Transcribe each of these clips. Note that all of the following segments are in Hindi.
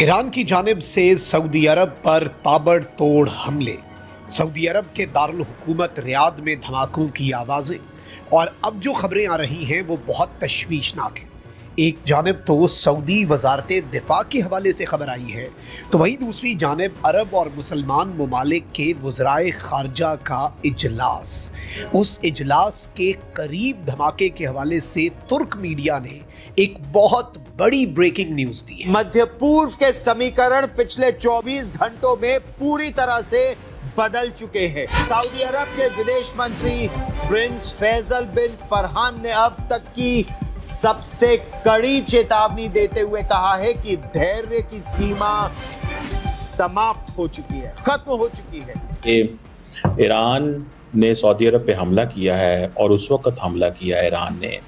ईरान की जानिब से सऊदी अरब पर ताबड़तोड़ हमले। सऊदी अरब के दारुल हुकूमत रियाद में धमाकों की आवाज़ें और अब जो खबरें आ रही हैं वो बहुत तशवीशनाक हैं। एक जानिब तो सऊदी वजारत दिफा के हवाले से खबर आई है, तो वहीं दूसरी जानिब अरब और मुसलमान ममालिक के वज़राए खारजा का इजलास। उस इजलास के करीब धमाके के हवाले से तुर्क मीडिया ने एक बहुत बड़ी ब्रेकिंग न्यूज दी है। मध्य पूर्व के समीकरण पिछले 24 घंटों में पूरी तरह से बदल चुके हैं। सऊदी अरब के विदेश मंत्री प्रिंस फैसल बिन फरहान ने अब तक की सबसे कड़ी चेतावनी देते हुए कहा है कि धैर्य की सीमा समाप्त हो चुकी है, खत्म हो चुकी है। कि ईरान ने सऊदी अरब पे हमला किया है और उस वक्त हमला किया है ईरान ने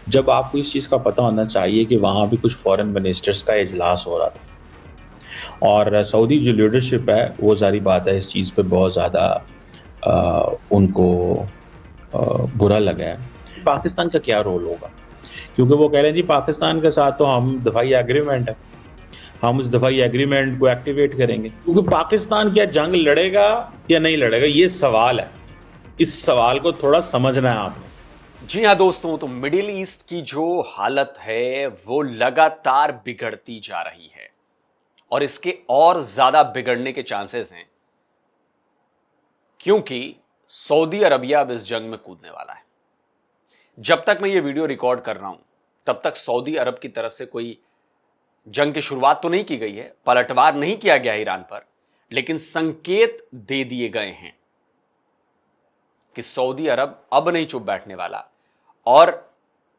जब आपको इस चीज़ का पता होना चाहिए कि वहाँ भी कुछ फॉरेन मिनिस्टर्स का इजलास हो रहा था और सऊदी जो लीडरशिप है वो सारी बात है इस चीज़ पे बहुत ज़्यादा उनको बुरा लगा है। पाकिस्तान का क्या रोल होगा, क्योंकि वो कह रहे हैं जी पाकिस्तान के साथ तो हम दफाई एग्रीमेंट है, हम उस दफाई एग्रीमेंट को एक्टिवेट करेंगे। क्योंकि पाकिस्तान क्या जंग लड़ेगा या नहीं लड़ेगा, ये सवाल है। इस सवाल को थोड़ा समझना है आपने। जी हाँ दोस्तों, तो मिडिल ईस्ट की जो हालत है वो लगातार बिगड़ती जा रही है और इसके और ज्यादा बिगड़ने के चांसेस हैं, क्योंकि सऊदी अरबिया अब इस जंग में कूदने वाला है। जब तक मैं ये वीडियो रिकॉर्ड कर रहा हूं तब तक सऊदी अरब की तरफ से कोई जंग की शुरुआत तो नहीं की गई है, पलटवार नहीं किया गया ईरान पर, लेकिन संकेत दे दिए गए हैं कि सऊदी अरब अब नहीं चुप बैठने वाला। और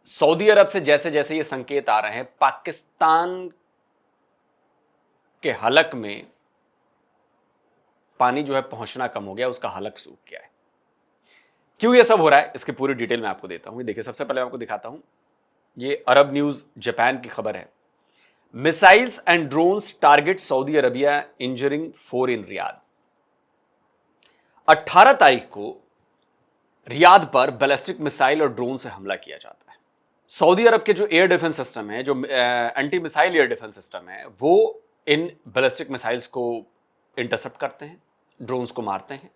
सऊदी अरब से जैसे जैसे ये संकेत आ रहे हैं, पाकिस्तान के हलक में पानी जो है पहुंचना कम हो गया, उसका हलक सूख गया है। क्यों ये सब हो रहा है, इसकी पूरी डिटेल मैं आपको देता हूं। देखिए, सबसे पहले आपको दिखाता हूं, ये अरब न्यूज जापान की खबर है। Missiles and drones target Saudi Arabia, injuring 4 in Riyadh. 18 तारीख को रियाद पर बैलिस्टिक मिसाइल और ड्रोन से हमला किया जाता है। सऊदी अरब के जो एयर डिफेंस सिस्टम है, जो anti missile air defence system है, वो इन बैलिस्टिक मिसाइल्स को इंटरसेप्ट करते हैं, ड्रोन्स को मारते हैं।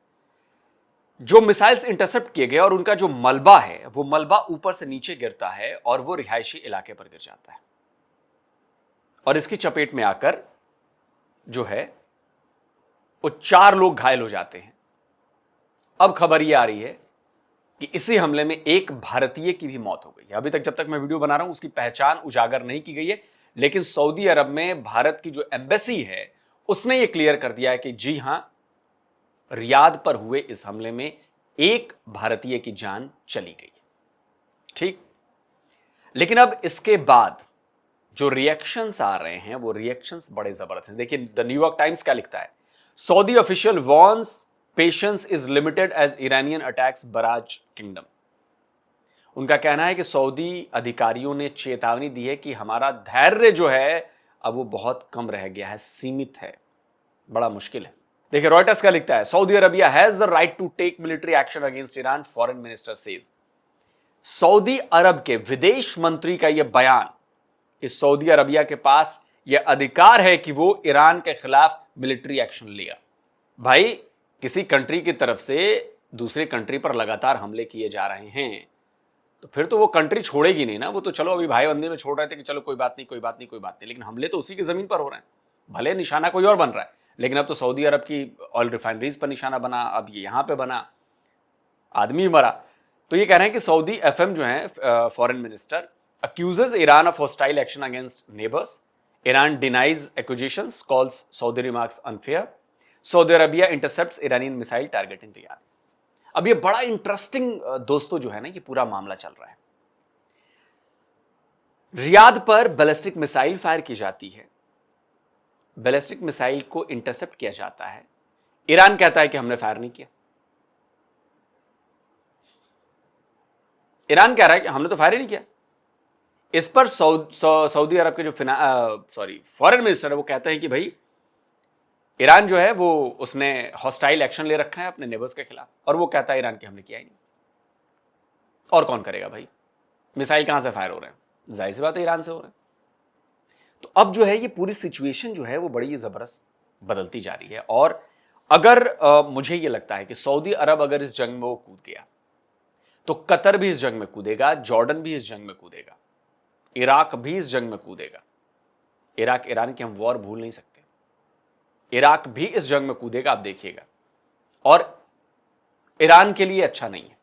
जो मिसाइल्स इंटरसेप्ट किए गए और उनका जो मलबा है, वो मलबा ऊपर से नीचे गिरता है और वो रिहायशी इलाके पर गिर जाता है और इसकी चपेट में आकर जो है वो 4 लोग घायल हो जाते हैं। अब खबर ये आ रही है कि इसी हमले में एक भारतीय की भी मौत हो गई है। अभी तक जब तक मैं वीडियो बना रहा हूं उसकी पहचान उजागर नहीं की गई है, लेकिन सऊदी अरब में भारत की जो एम्बेसी है उसने ये क्लियर कर दिया है कि जी हां, रियाद पर हुए इस हमले में एक भारतीय की जान चली गई। ठीक, लेकिन अब इसके बाद जो रिएक्शंस आ रहे हैं वो रिएक्शंस बड़े जबरदस्त हैं। देखिए, द न्यूयॉर्क टाइम्स क्या लिखता है। Saudi official warns patience is limited as Iranian attacks barrage kingdom. उनका कहना है कि सऊदी अधिकारियों ने चेतावनी दी है कि हमारा धैर्य जो है अब वो बहुत कम रह गया है, सीमित है, बड़ा मुश्किल है। देखिए, रॉयटर्स क्या लिखता है। Saudi Arabia has the right to take military action against Iran, foreign minister says. Saudi Arab के विदेश मंत्री का यह बयान कि सऊदी अरबिया के पास यह अधिकार है कि वो ईरान के खिलाफ मिलिट्री एक्शन लेगा। भाई, किसी कंट्री की तरफ से दूसरे कंट्री पर लगातार हमले किए जा रहे हैं तो फिर तो वो कंट्री छोड़ेगी नहीं ना। वो तो चलो अभी भाई बंदी में छोड़ रहे थे कि चलो कोई बात नहीं, कोई बात नहीं, कोई बात नहीं, लेकिन हमले तो उसी की जमीन पर हो रहे हैं। भले निशाना कोई और बन रहा है, लेकिन अब तो सऊदी अरब की ऑयल रिफाइनरीज पर निशाना बना, अब ये यहां पे बना, आदमी मरा। तो ये कह रहे हैं कि सऊदी एफएम जो है foreign minister accuses Iran of hostile action against neighbors. Iran denies accusations, calls Saudi remarks unfair. Saudi Arabia intercepts Iranian missile targeting Riyadh. अब ये बड़ा इंटरेस्टिंग दोस्तों जो है ना, ये पूरा मामला चल रहा है। रियाद पर बैलिस्टिक मिसाइल फायर की जाती है, बैलिस्टिक मिसाइल को इंटरसेप्ट किया जाता है। ईरान कहता है कि हमने फायर नहीं किया। ईरान कह रहा है कि हमने तो फायर ही नहीं किया। इस पर सऊदी अरब के जो फॉरेन मिनिस्टर है वो कहते हैं कि भाई ईरान जो है वो उसने हॉस्टाइल एक्शन ले रखा है अपने नेबर्स के खिलाफ, और वो कहता है ईरान की हमने किया ही नहीं। और कौन करेगा भाई, मिसाइल कहां से फायर हो रहे हैं, जाहिर सी बात है ईरान से हो रहे हैं। तो अब जो है ये पूरी सिचुएशन जो है वो बड़ी जबरदस्त बदलती जा रही है। और अगर मुझे ये लगता है कि सऊदी अरब अगर इस जंग में वो कूद गया तो कतर भी इस जंग में कूदेगा, जॉर्डन भी इस जंग में कूदेगा, इराक भी इस जंग में कूदेगा। इराक ईरान की हम वॉर भूल नहीं सकते, इराक भी इस जंग में कूदेगा, आप देखिएगा। और ईरान के लिए अच्छा नहीं है,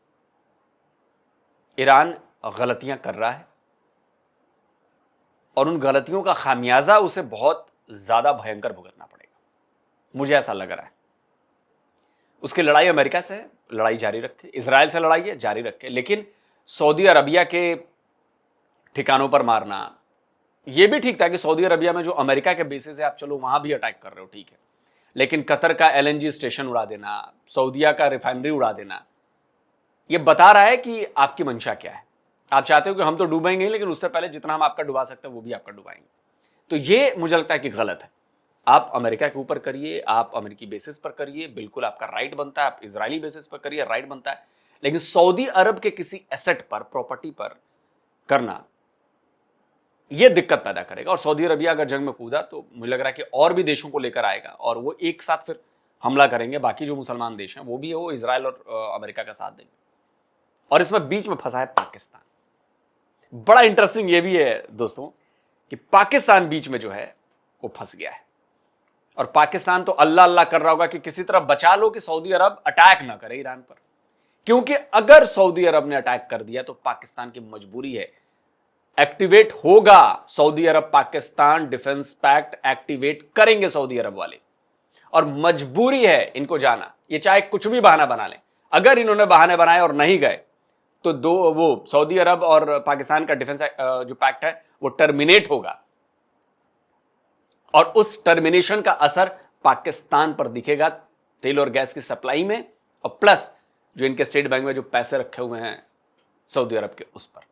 ईरान गलतियां कर रहा है और उन गलतियों का खामियाजा उसे बहुत ज्यादा भयंकर भुगतना पड़ेगा, मुझे ऐसा लग रहा है। उसकी लड़ाई अमेरिका से है, लड़ाई जारी रखे, इजराइल से लड़ाई है, जारी रखे, लेकिन सऊदी अरबिया के ठिकानों पर मारना, यह भी ठीक था कि सऊदी अरबिया में जो अमेरिका के बेसिस है आप चलो वहां भी अटैक कर रहे हो, ठीक है, लेकिन कतर का एलएनजी स्टेशन उड़ा देना, सऊदीया का रिफाइनरी उड़ा देना, यह बता रहा है कि आपकी मंशा क्या है। आप चाहते हो कि हम तो डूबेंगे लेकिन उससे पहले जितना हम आपका डुबा सकते हैं वो भी आपका डुबाएंगे। तो ये मुझे लगता है कि गलत है। आप अमेरिका के ऊपर करिए, आप अमेरिकी बेसिस पर करिए, बिल्कुल आपका राइट बनता है, आप इजरायली बेसिस पर करिए, राइट बनता है, लेकिन सऊदी अरब के किसी एसेट पर, प्रॉपर्टी पर करना यह दिक्कत पैदा करेगा। और सऊदी अरबिया अगर जंग में कूदा तो मुझे लग रहा है कि और भी देशों को लेकर आएगा और वो एक साथ फिर हमला करेंगे। बाकी जो मुसलमान देश हैं वो भी है, वो इजराइल और अमेरिका का साथ देंगे। और इसमें बीच में फंसा है पाकिस्तान। बड़ा इंटरेस्टिंग ये भी है दोस्तों कि पाकिस्तान बीच में जो है वो फंस गया है और पाकिस्तान तो अल्लाह अल्लाह कर रहा होगा कि किसी तरह बचा लो कि सऊदी अरब अटैक ना करे ईरान पर, क्योंकि अगर सऊदी अरब ने अटैक कर दिया तो पाकिस्तान की मजबूरी है, एक्टिवेट होगा। सऊदी अरब पाकिस्तान डिफेंस पैक्ट एक्टिवेट करेंगे सऊदी अरब वाले, और मजबूरी है इनको जाना, ये चाहे कुछ भी बहाना बना लें। अगर इन्होंने बहाने बनाए और नहीं गए तो वो सऊदी अरब और पाकिस्तान का डिफेंस जो पैक्ट है वो टर्मिनेट होगा और उस टर्मिनेशन का असर पाकिस्तान पर दिखेगा, तेल और गैस की सप्लाई में, और प्लस जो इनके स्टेट बैंक में जो पैसे रखे हुए हैं सऊदी अरब के, उस पर।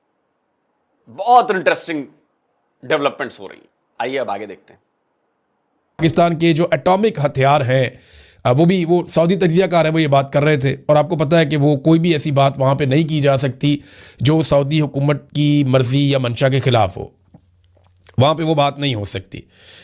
बहुत इंटरेस्टिंग डेवलपमेंट्स हो रही है। आइए अब आगे देखते हैं। पाकिस्तान के जो एटॉमिक हथियार हैं वो सऊदी तजियाकार है, वो ये बात कर रहे थे, और आपको पता है कि वो कोई भी ऐसी बात वहाँ पे नहीं की जा सकती जो सऊदी हुकूमत की मर्जी या मंशा के खिलाफ हो। वहाँ पे वो बात नहीं हो सकती,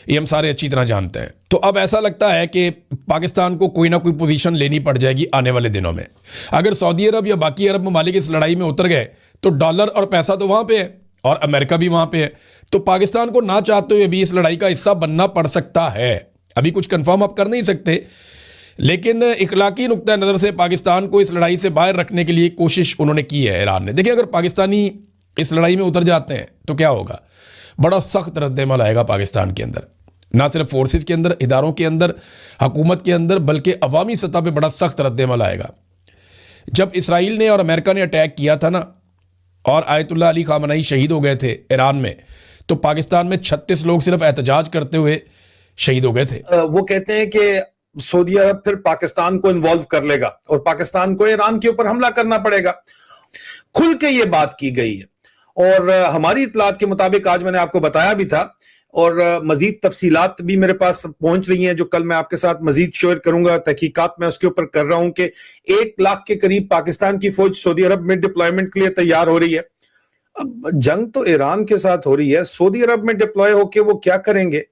ये हम सारे अच्छी तरह जानते हैं। तो अब ऐसा लगता है कि पाकिस्तान को कोई ना कोई पोजीशन लेनी पड़ जाएगी आने वाले दिनों में। अगर सऊदी अरब या बाकी अरब ममालिक इस लड़ाई में उतर गए तो डॉलर और पैसा तो वहाँ पे है और अमेरिका भी वहाँ पे है, तो पाकिस्तान को ना चाहते हुए भी इस लड़ाई का हिस्सा बनना पड़ सकता है। अभी कुछ कंफर्म आप कर नहीं सकते, लेकिन इखलाकी नुक्ता नज़र से पाकिस्तान को इस लड़ाई से बाहर रखने के लिए कोशिश उन्होंने की है ईरान ने। देखिए, अगर पाकिस्तानी इस लड़ाई में उतर जाते हैं तो क्या होगा, बड़ा सख्त रद्द-ए-अमल आएगा पाकिस्तान के अंदर, ना सिर्फ फोर्सेस के अंदर, इदारों के अंदर, हुकूमत के अंदर, बल्कि अवामी सतह पे बड़ा सख्त रद्द-ए-अमल आएगा। जब इसराइल ने और अमेरिका ने अटैक किया था ना, और आयतुल्लाह अली खामनई शहीद हो गए थे ईरान में, तो पाकिस्तान में 36 लोग सिर्फ एहतजाज करते हुए शहीद हो गए थे। वो कहते हैं कि सऊदी अरब फिर पाकिस्तान को इन्वॉल्व कर लेगा और पाकिस्तान को ईरान के ऊपर हमला करना पड़ेगा। खुल के ये बात की गई है और हमारी इतलात के मुताबिक आज मैंने आपको बताया भी था, और मजीद तफसीलात भी मेरे पास पहुंच रही हैं जो कल मैं आपके साथ मजीद शेयर करूंगा। तहकीकात मैं उसके ऊपर कर रहा हूं कि 1 लाख के करीब पाकिस्तान की फौज सऊदी अरब में डिप्लॉयमेंट के लिए तैयार हो रही है। अब जंग तो ईरान के साथ हो रही है, सऊदी अरब में डिप्लॉय होके वो क्या करेंगे?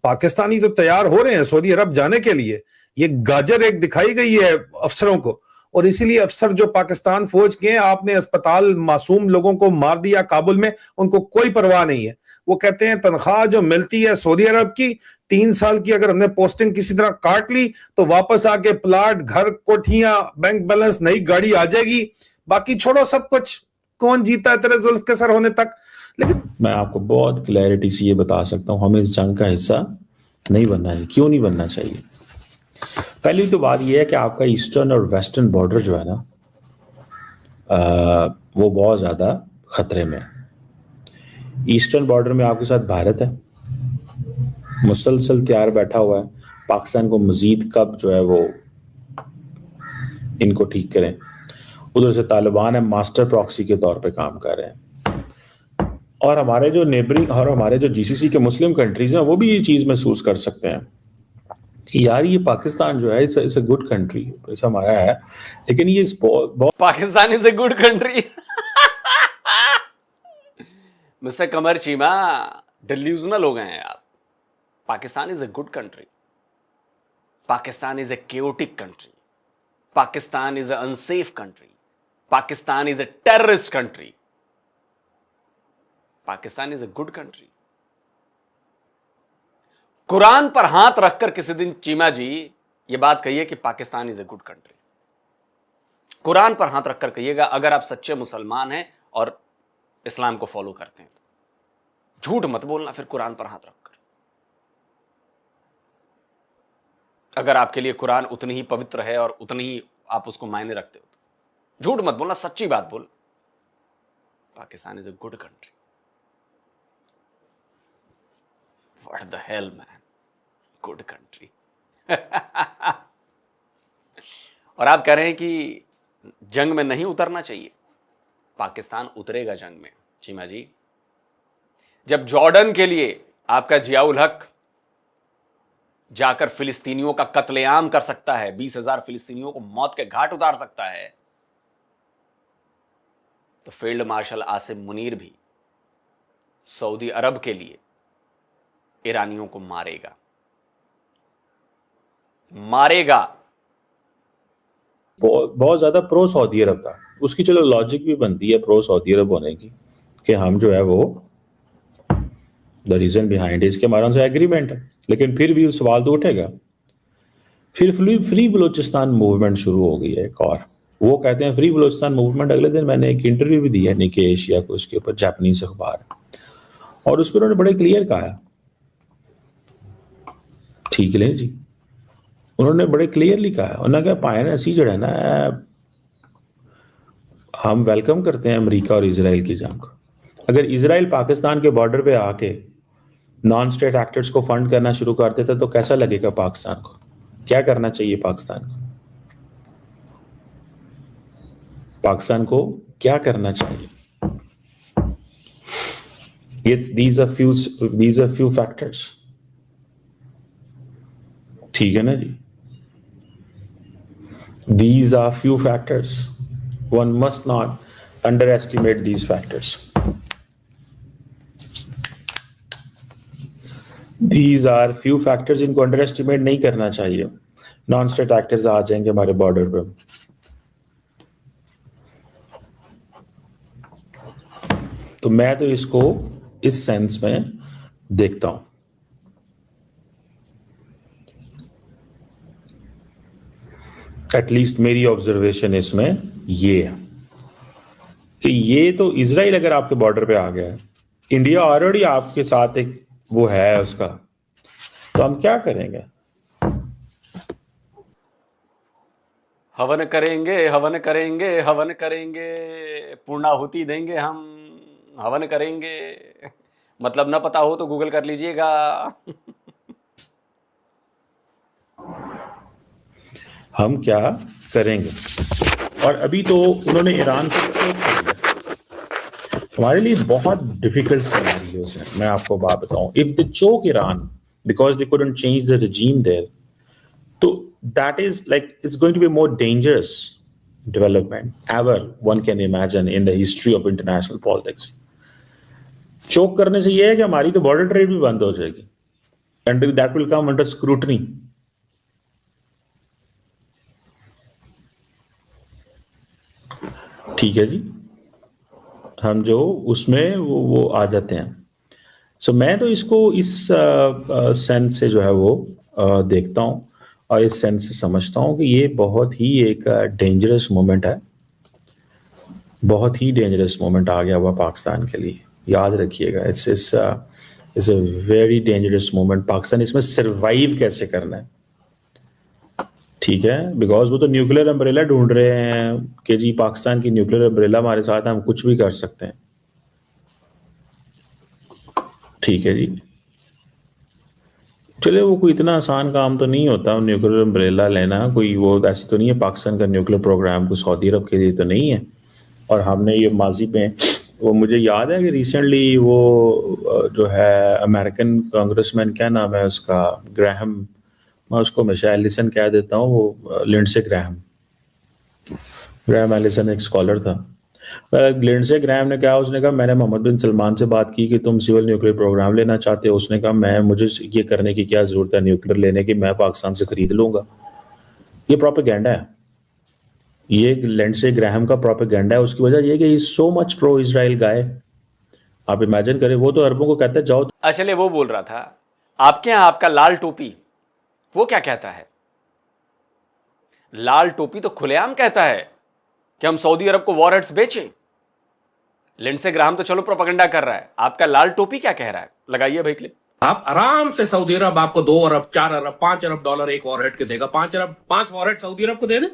पाकिस्तानी तो तैयार हो रहे हैं सऊदी अरब जाने के लिए। ये गाजर एक दिखाई गई है अफसरों को, और इसीलिए अफसर जो पाकिस्तान फौज के हैं, आपने अस्पताल मासूम लोगों को मार दिया काबुल में, उनको कोई परवाह नहीं है। वो कहते हैं तनख्वाह जो मिलती है सऊदी अरब की 3 साल की, अगर हमने पोस्टिंग किसी तरह काट ली तो वापस आके प्लाट, घर, कोठियां, बैंक बैलेंस, नई गाड़ी आ जाएगी, बाकी छोड़ो सब कुछ। कौन जीता है तेरे जुल्फ के सर होने तक? लेकिन मैं आपको बहुत क्लैरिटी से ये बता सकता हूँ, हमें इस जंग का हिस्सा नहीं बनना है। क्यों नहीं बनना चाहिए? पहली तो बात यह है कि आपका ईस्टर्न और वेस्टर्न बॉर्डर जो है ना, वो बहुत ज़्यादा खतरे में है। ईस्टर्न बॉर्डर में आपके साथ भारत है, मुसलसल तैयार बैठा हुआ है पाकिस्तान को मजीद कब जो है वो इनको ठीक करें। उधर से तालिबान है, मास्टर प्रॉक्सी के तौर पे काम कर रहे हैं। और हमारे जो नेबरिंग और हमारे जो जीसीसी के मुस्लिम कंट्रीज हैं वो भी ये चीज़ महसूस कर सकते हैं कि यार ये पाकिस्तान जो है इट्स अ गुड कंट्री, ऐसा हमारा है, लेकिन ये बहुत Pakistan is a good country. Mister Qamar Cheema, delusional हो गए हैं आप। Pakistan is a good country, Pakistan is a chaotic country, Pakistan is a unsafe country, Pakistan is a terrorist country, Pakistan is a good country. Quran पर हाथ रखकर किसी दिन चीमा जी ये बात कहिए कि Pakistan is a good country. Quran पर हाथ रखकर कहिएगा, अगर आप सच्चे मुसलमान हैं और इस्लाम को फॉलो करते हैं तो। झूठ मत बोलना फिर कुरान पर हाथ रखकर। अगर आपके लिए कुरान उतनी ही पवित्र है और उतनी ही आप उसको मायने रखते हो तो झूठ मत बोलना, सच्ची बात बोल। Pakistan is a good country. What the hell man, good country. और आप कह रहे हैं कि जंग में नहीं उतरना चाहिए। पाकिस्तान उतरेगा जंग में चीमा जी। जब जॉर्डन के लिए आपका जियाउल हक जाकर फिलिस्तीनियों का कत्लेआम कर सकता है, 20,000 फिलिस्तीनियों को मौत के घाट उतार सकता है, तो फील्ड मार्शल आसिम मुनीर भी सऊदी अरब के लिए ईरानियों को मारेगा, मारेगा। बहुत ज्यादा प्रो सऊदी अरब था। उसकी चलो लॉजिक भी बनती है प्रो सऊदी अरब होने की, कि हम जो है वो द रीजन बिहाइंड इसके हमारा उनसे एग्रीमेंट है, लेकिन फिर भी सवाल तो उठेगा। फिर फ्री बलोचिस्तान मूवमेंट शुरू हो गई है एक और। वो कहते हैं फ्री बलोचिस्तान मूवमेंट। अगले दिन मैंने एक इंटरव्यू भी दिया निके एशिया को, इसके ऊपर जापानीज अखबार, और उस पर उन्होंने बड़े क्लियर कहा, ठीक है जी, उन्होंने बड़े क्लियरली कहा, उन्होंने कहा पायन ऐसी जो है ना, हम वेलकम करते हैं अमेरिका और इजराइल की जंग। अगर इजराइल पाकिस्तान के बॉर्डर पे आके नॉन स्टेट एक्टर्स को फंड करना शुरू कर देता तो कैसा लगेगा पाकिस्तान को? क्या करना चाहिए पाकिस्तान को? पाकिस्तान को क्या करना चाहिए? ये these are few factors, ठीक है ना जी? These are few factors. One must not underestimate these factors. These are few factors, इनको अंडरएस्टिमेट नहीं करना चाहिए। नॉन स्टेट एक्टर्स आ जाएंगे हमारे बॉर्डर पे। तो मैं तो इसको इस सेंस में देखता हूं। एटलीस्ट मेरी ऑब्जर्वेशन इसमें ये है कि ये तो इजराइल अगर आपके बॉर्डर पे आ गया है, इंडिया ऑलरेडी आपके साथ एक वो है उसका, तो हम क्या करेंगे? हवन करेंगे, हवन करेंगे, हवन करेंगे, पूर्णाहुति देंगे हम, हवन करेंगे। मतलब ना पता हो तो गूगल कर लीजिएगा। हम क्या करेंगे? और अभी तो उन्होंने ईरान को चोक कर दिया। हमारे लिए बहुत डिफिकल्ट सिनेरियोज हैं। मैं आपको बात बताऊं, if they choke Iran because they couldn't change the regime there, तो that is like it's going to be more dangerous development ever one can imagine in the history of international politics. चोक करने से ये है कि हमारी तो बॉर्डर ट्रेड भी बंद हो जाएगी and that will come under scrutiny. ठीक है जी, हम जो उसमें वो आ जाते हैं। सो मैं तो इसको इस सेंस से जो है वो देखता हूँ और इस सेंस से समझता हूँ कि ये बहुत ही एक डेंजरस मोमेंट है। बहुत ही डेंजरस मोमेंट आ गया हुआ पाकिस्तान के लिए, याद रखिएगा। It's a very dangerous moment. Pakistan इसमें सर्वाइव कैसे करना है, ठीक है, बिकॉज वो तो न्यूक्लियर अम्ब्रेला ढूंढ रहे हैं कि जी पाकिस्तान की न्यूक्लियर अम्ब्रेला हमारे साथ है, हम कुछ भी कर सकते हैं। ठीक है जी, चले वो कोई इतना आसान काम तो नहीं होता न्यूक्लियर अम्ब्रेला लेना, कोई वो ऐसी तो नहीं है। पाकिस्तान का न्यूक्लियर प्रोग्राम कोई सऊदी अरब के लिए तो नहीं है। और हमने ये माजी में, वो मुझे याद है कि रिसेंटली वो जो है अमेरिकन कांग्रेसमैन, क्या नाम है उसका, ग्राहम, मैं उसको हमेशा एलिसन कह देता हूँ, वो लिंडसे ग्राहम एलिसन एक स्कॉलर था। लिंडसे ग्रैहम ने क्या, उसने कहा मैंने मोहम्मद बिन सलमान से बात की कि तुम सिविल न्यूक्लियर प्रोग्राम लेना चाहते हो, उसने कहा मैं मुझे ये करने की क्या जरूरत है न्यूक्लियर लेने की, मैं पाकिस्तान से खरीद लूंगा। ये प्रोपेगेंडा है, ये लिंडसे ग्रैहम का प्रोपेगेंडा है। उसकी वजह ये कि ही सो मच प्रो इजराइल गाय। आप इमेजिन करें, वो तो अरबों को कहता है जाओ। चलिए, वो बोल रहा था आपके यहां आपका लाल टोपी वो क्या कहता है? लाल टोपी तो खुलेआम कहता है कि हम सऊदी अरब को वॉरहेड्स बेचें। लिंडसे ग्राहम तो चलो प्रोपेगेंडा कर रहा है, आपका लाल टोपी क्या कह रहा है? लगाइए भाई क्लिप। आप आराम से सऊदी अरब आपको 2 अरब 4 अरब 5 अरब डॉलर एक वॉरहेड के देगा। 5 वॉरहेड सऊदी अरब को दे दे,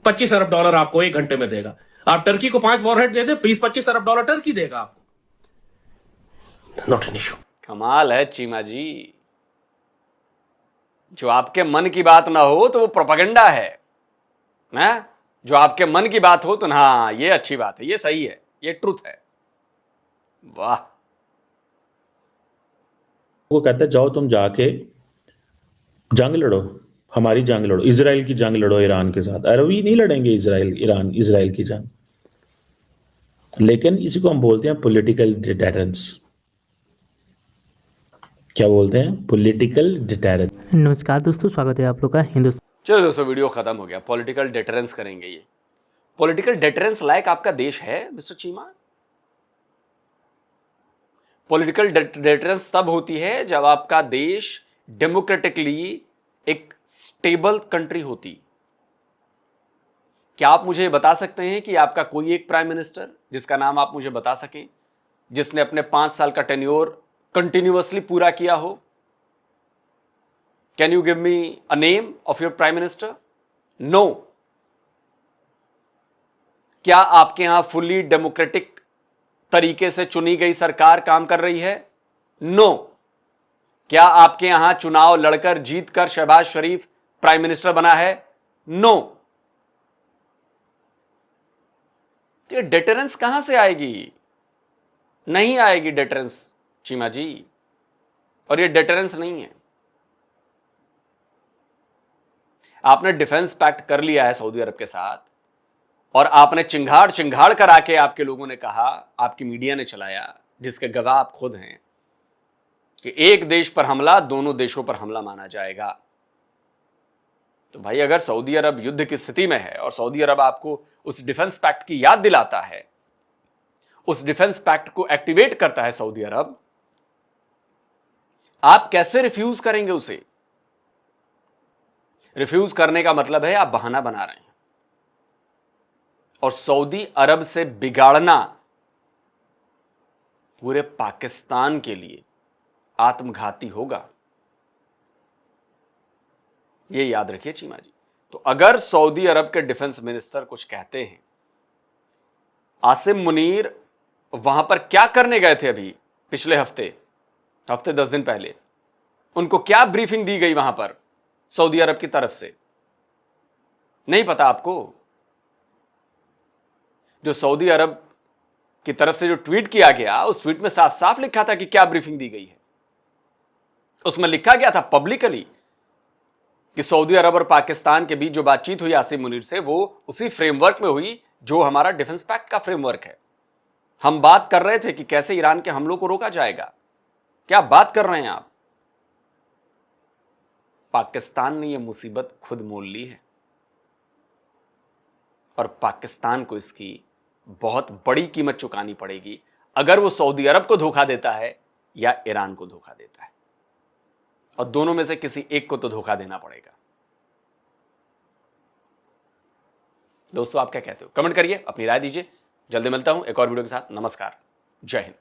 25 अरब डॉलर आपको 1 घंटे में देगा। आप टर्की को 5 वॉरहेड दे दे, 20-25 अरब डॉलर टर्की देगा आपको। Not an issue. कमाल है चीमा जी, जो आपके मन की बात ना हो तो वो प्रोपेगेंडा है ना, जो आपके मन की बात हो तो हाँ ये अच्छी बात है, ये सही है, ये ट्रुथ है। वाह। वो कहता है जाओ तुम जाके जंग लड़ो, हमारी जंग लड़ो, इजराइल की जंग लड़ो ईरान के साथ। अरबी नहीं लड़ेंगे इजराइल की जंग। लेकिन इसी को हम बोलते हैं पॉलिटिकल डिटेरेंस। क्या बोलते हैं? Political deterrence. नमस्कार दोस्तों, स्वागत है आप लोग का हिंदुस्तान। चलो दोस्तों, वीडियो खत्म हो गया। पॉलिटिकल डिटरेंस करेंगे। ये पॉलिटिकल डिटरेंस लायक आपका देश है मिस्टर चीमा? पॉलिटिकल डिटरेंस तब होती है जब आपका देश डेमोक्रेटिकली एक स्टेबल कंट्री होती। क्या आप मुझे बता सकते हैं कि आपका कोई एक प्राइम मिनिस्टर जिसका नाम आप मुझे बता सकें, जिसने अपने 5 साल का टेन्योर कंटिन्यूअसली पूरा किया हो? Can you give me a name of your prime minister? No. क्या आपके यहां फुल्ली डेमोक्रेटिक तरीके से चुनी गई सरकार काम कर रही है? नो। क्या आपके यहां चुनाव लड़कर जीतकर शहबाज शरीफ प्राइम मिनिस्टर बना है? नो। तो ये डिटरेंस कहां से आएगी? नहीं आएगी डिटरेंस चीमा जी, और ये डिटरेंस नहीं है। आपने डिफेंस पैक्ट कर लिया है सऊदी अरब के साथ, और आपने चिंगाड़ कर आके आपके लोगों ने कहा, आपकी मीडिया ने चलाया, जिसके गवाह आप खुद हैं, कि एक देश पर हमला दोनों देशों पर हमला माना जाएगा। तो भाई अगर सऊदी अरब युद्ध की स्थिति में है और सऊदी अरब आपको उस डिफेंस पैक्ट की याद दिलाता है, उस डिफेंस पैक्ट को एक्टिवेट करता है सऊदी अरब, आप कैसे रिफ्यूज करेंगे उसे? रिफ्यूज करने का मतलब है आप बहाना बना रहे हैं, और सऊदी अरब से बिगाड़ना पूरे पाकिस्तान के लिए आत्मघाती होगा। यह याद रखिए चीमा जी। तो अगर सऊदी अरब के डिफेंस मिनिस्टर कुछ कहते हैं, आसिम मुनीर वहां पर क्या करने गए थे अभी पिछले हफ्ते 10 दिन पहले, उनको क्या ब्रीफिंग दी गई वहां पर सऊदी अरब की तरफ से? नहीं पता आपको? जो सऊदी अरब की तरफ से जो ट्वीट किया गया, उस ट्वीट में साफ साफ लिखा था कि क्या ब्रीफिंग दी गई है। उसमें लिखा गया था पब्लिकली कि सऊदी अरब और पाकिस्तान के बीच जो बातचीत हुई आसिम मुनीर से, वो उसी फ्रेमवर्क में हुई जो हमारा डिफेंस पैक्ट का फ्रेमवर्क है। हम बात कर रहे थे कि कैसे ईरान के हमलों को रोका जाएगा। क्या बात कर रहे हैं आप? पाकिस्तान ने यह मुसीबत खुद मोल ली है, और पाकिस्तान को इसकी बहुत बड़ी कीमत चुकानी पड़ेगी अगर वो सऊदी अरब को धोखा देता है या ईरान को धोखा देता है, और दोनों में से किसी एक को तो धोखा देना पड़ेगा। दोस्तों, आप क्या कहते हो? कमेंट करिए, अपनी राय दीजिए। जल्दी मिलता हूं एक और वीडियो के साथ। नमस्कार, जय हिंद।